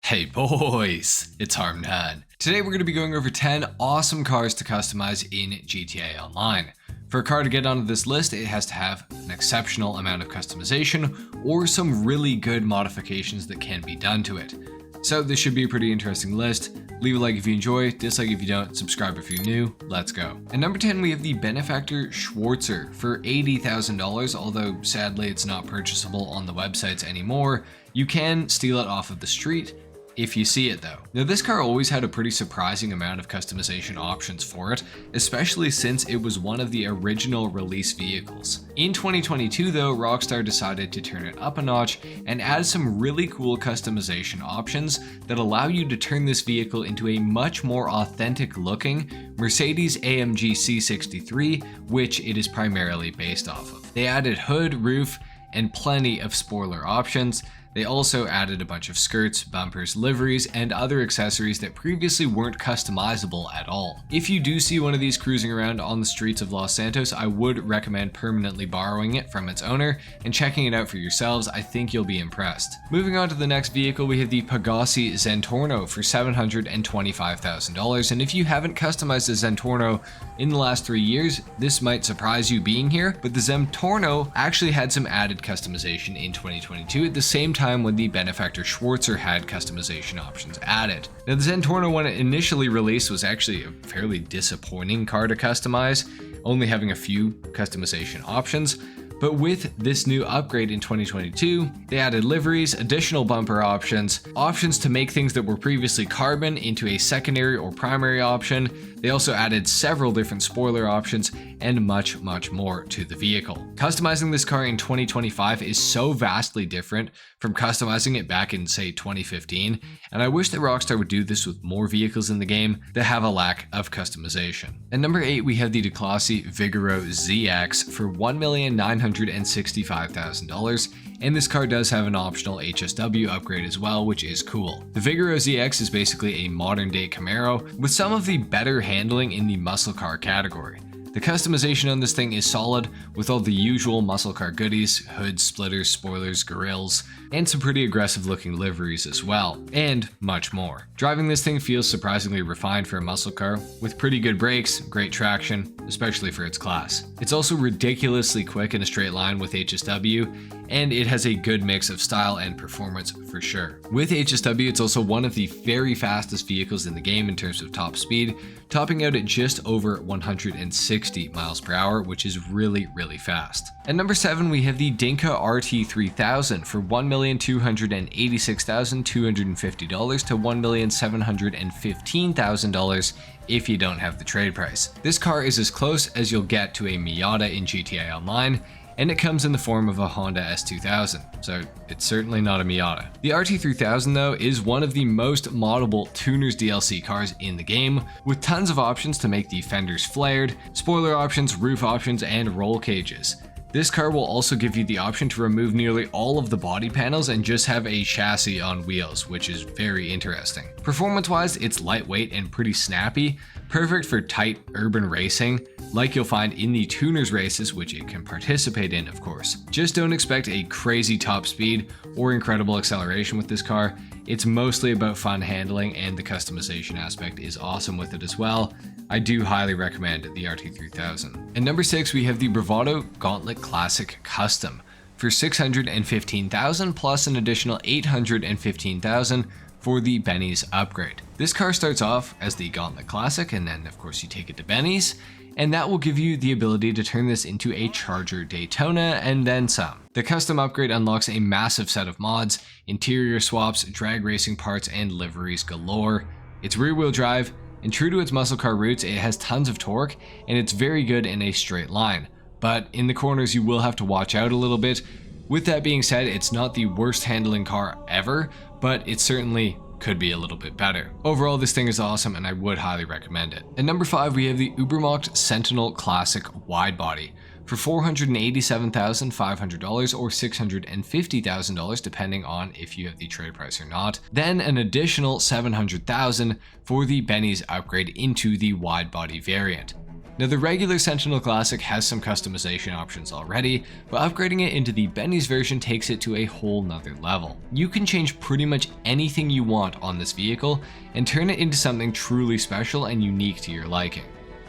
Hey boys, it's HarmNone. Today we're going to be going over 10 awesome cars to customize in GTA Online. For a car to get onto this list, it has to have an exceptional amount of customization or some really good modifications that can be done to it. So this should be a pretty interesting list. Leave a like if you enjoy, dislike if you don't, subscribe if you're new, let's go. At number 10 we have the Benefactor Schwarzer for $80,000, although sadly it's not purchasable on the websites anymore. You can steal it off of the street if you see it though. Now this car always had a pretty surprising amount of customization options for it, especially since it was one of the original release vehicles. In 2022 though, Rockstar decided to turn it up a notch and add some really cool customization options that allow you to turn this vehicle into a much more authentic looking Mercedes-AMG C63, which it is primarily based off of. They added hood, roof, and plenty of spoiler options. They also added a bunch of skirts, bumpers, liveries, and other accessories that previously weren't customizable at all. If you do see one of these cruising around on the streets of Los Santos, I would recommend permanently borrowing it from its owner and checking it out for yourselves. I think you'll be impressed. Moving on to the next vehicle, we have the Pagani Zentorno for $725,000, and if you haven't customized a Zentorno in the last 3 years, this might surprise you being here, but the Zentorno actually had some added customization in 2022 at the same time when the Benefactor Schwarzer had customization options added. Now the Zentorno, when it initially released, was actually a fairly disappointing car to customize, only having a few customization options. But with this new upgrade in 2022, they added liveries, additional bumper options, options to make things that were previously carbon into a secondary or primary option. They also added several different spoiler options and much more to the vehicle. Customizing this car in 2025 is so vastly different from customizing it back in, say, 2015, and I wish that Rockstar would do this with more vehicles in the game that have a lack of customization. At number 8 we have the Declasse Vigoro ZX for $1,965,000, and this car does have an optional HSW upgrade as well, which is cool. The Vigoro ZX is basically a modern day Camaro with some of the better handling in the muscle car category. The customization on this thing is solid, with all the usual muscle car goodies, hoods, splitters, spoilers, grills, and some pretty aggressive looking liveries as well, and much more. Driving this thing feels surprisingly refined for a muscle car, with pretty good brakes, great traction, especially for its class. It's also ridiculously quick in a straight line with HSW, and it has a good mix of style and performance for sure. With HSW, it's also one of the very fastest vehicles in the game in terms of top speed, topping out at just over 160 miles per hour, which is really fast. At number 7 we have the Dinka RT3000 for $1,286,250 to $1,715,000 if you don't have the trade price. This car is as close as you'll get to a Miata in GTA Online, and it comes in the form of a Honda S2000, so it's certainly not a Miata. The RT3000 though is one of the most moddable Tuners DLC cars in the game, with tons of options to make the fenders flared, spoiler options, roof options, and roll cages. This car will also give you the option to remove nearly all of the body panels and just have a chassis on wheels, which is very interesting. Performance-wise, it's lightweight and pretty snappy, perfect for tight urban racing, like you'll find in the Tuners races, which it can participate in, of course. Just don't expect a crazy top speed or incredible acceleration with this car. It's mostly about fun handling, and the customization aspect is awesome with it as well. I do highly recommend the RT3000. At number 6 we have the Bravado Gauntlet Classic Custom for $615,000 plus an additional $815,000 for the Benny's upgrade. This car starts off as the Gauntlet Classic, and then of course you take it to Benny's, and that will give you the ability to turn this into a Charger Daytona and then some. The custom upgrade unlocks a massive set of mods, interior swaps, drag racing parts, and liveries galore. It's rear wheel drive, and true to its muscle car roots, it has tons of torque, and it's very good in a straight line. But in the corners you will have to watch out a little bit. With that being said, it's not the worst handling car ever, but it certainly could be a little bit better. Overall, this thing is awesome and I would highly recommend it. At number 5 we have the Ubermacht Sentinel Classic Wide Body for $487,500 or $650,000 depending on if you have the trade price or not. Then an additional $700,000 for the Benny's upgrade into the wide body variant. Now the regular Sentinel Classic has some customization options already, but upgrading it into the Benny's version takes it to a whole nother level. You can change pretty much anything you want on this vehicle and turn it into something truly special and unique to your liking.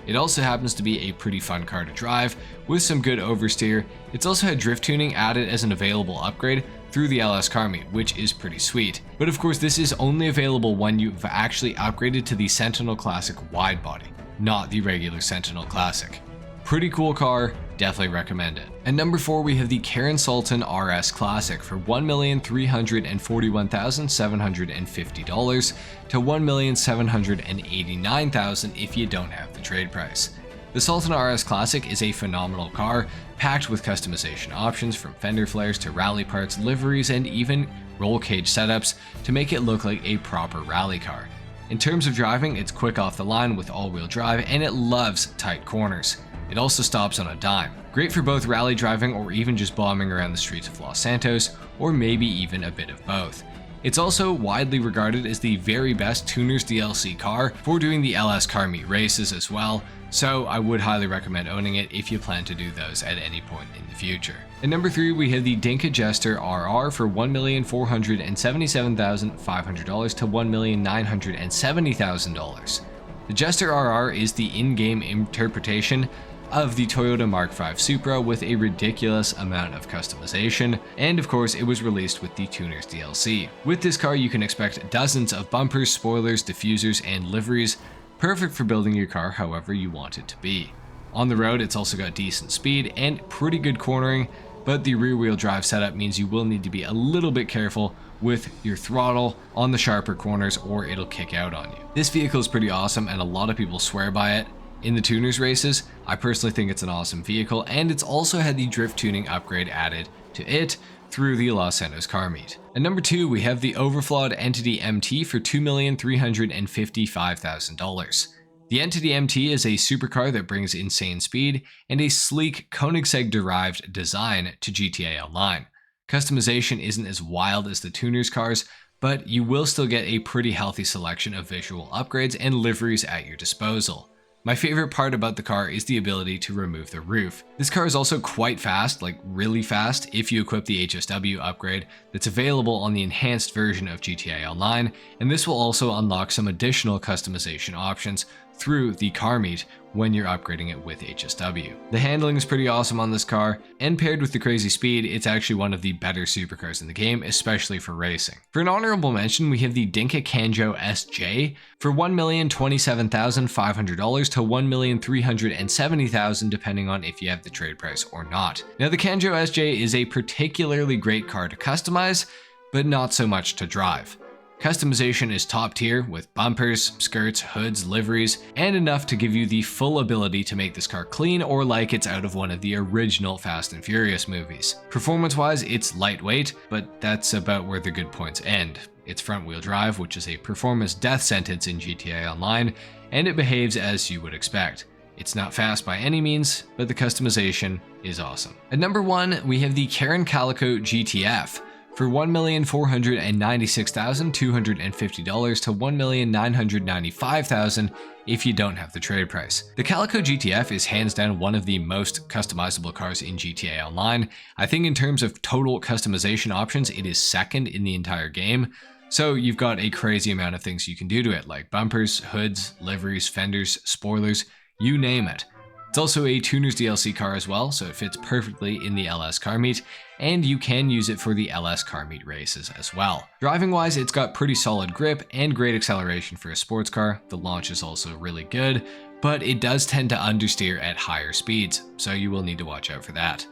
It also happens to be a pretty fun car to drive, with some good oversteer. It's also had drift tuning added as an available upgrade through the LS Car Meet, which is pretty sweet. But of course this is only available when you've actually upgraded to the Sentinel Classic wide body, not the regular Sentinel Classic. Pretty cool car, definitely recommend it. At number 4 we have the Karen Sultan RS Classic for $1,341,750 to $1,789,000 if you don't have the trade price. The Sultan RS Classic is a phenomenal car, packed with customization options from fender flares to rally parts, liveries, and even roll cage setups to make it look like a proper rally car. In terms of driving, it's quick off the line with all-wheel drive, and it loves tight corners. It also stops on a dime. Great for both rally driving or even just bombing around the streets of Los Santos, or maybe even a bit of both. It's also widely regarded as the very best Tuners DLC car for doing the LS Car Meet races as well, so I would highly recommend owning it if you plan to do those at any point in the future. At number 3 we have the Dinka Jester RR for $1,477,500 to $1,970,000. The Jester RR is the in-game interpretation of the Toyota Mark V Supra with a ridiculous amount of customization, and of course it was released with the Tuners DLC. With this car you can expect dozens of bumpers, spoilers, diffusers, and liveries, perfect for building your car however you want it to be. On the road it's also got decent speed and pretty good cornering, but the rear wheel drive setup means you will need to be a little bit careful with your throttle on the sharper corners or it'll kick out on you. This vehicle is pretty awesome and a lot of people swear by it in the Tuners races. I personally think it's an awesome vehicle, and it's also had the drift tuning upgrade added to it through the Los Santos Car Meet. At number 2 we have the overflawed Entity MT for $2,355,000. The Entity MT is a supercar that brings insane speed and a sleek Koenigsegg-derived design to GTA Online. Customization isn't as wild as the Tuners cars, but you will still get a pretty healthy selection of visual upgrades and liveries at your disposal. My favorite part about the car is the ability to remove the roof. This car is also quite fast, like really fast, if you equip the HSW upgrade that's available on the enhanced version of GTA Online, and this will also unlock some additional customization options through the Car Meet when you're upgrading it with HSW. The handling is pretty awesome on this car, and paired with the crazy speed, it's actually one of the better supercars in the game, especially for racing. For an honorable mention, we have the Dinka Kanjo SJ for $1,027,500 to $1,370,000 depending on if you have the trade price or not. Now the Kanjo SJ is a particularly great car to customize, but not so much to drive. Customization is top tier with bumpers, skirts, hoods, liveries, and enough to give you the full ability to make this car clean or like it's out of one of the original Fast and Furious movies. Performance-wise, it's lightweight, but that's about where the good points end. It's front-wheel drive, which is a performance death sentence in GTA Online, and it behaves as you would expect. It's not fast by any means, but the customization is awesome. At number 1, we have the Karen Calico GTF for $1,496,250 to $1,995,000 if you don't have the trade price. The Calico GTF is hands down one of the most customizable cars in GTA Online. I think in terms of total customization options, it is second in the entire game. So you've got a crazy amount of things you can do to it, like bumpers, hoods, liveries, fenders, spoilers, you name it. It's also a Tuners DLC car as well, so it fits perfectly in the LS Car Meet, and you can use it for the LS Car Meet races as well. Driving wise, it's got pretty solid grip and great acceleration for a sports car. The launch is also really good, but it does tend to understeer at higher speeds, so you will need to watch out for that.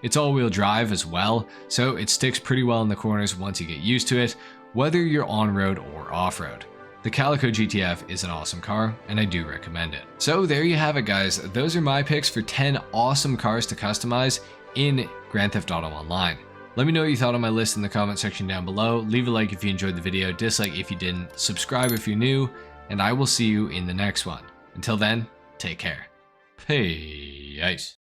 It's all-wheel drive as well, so it sticks pretty well in the corners once you get used to it, whether you're on-road or off-road. The Calico GTF is an awesome car, and I do recommend it. So there you have it, guys. Those are my picks for 10 awesome cars to customize in Grand Theft Auto Online. Let me know what you thought on my list in the comment section down below. Leave a like if you enjoyed the video, dislike if you didn't, subscribe if you're new, and I will see you in the next one. Until then, take care. Peace.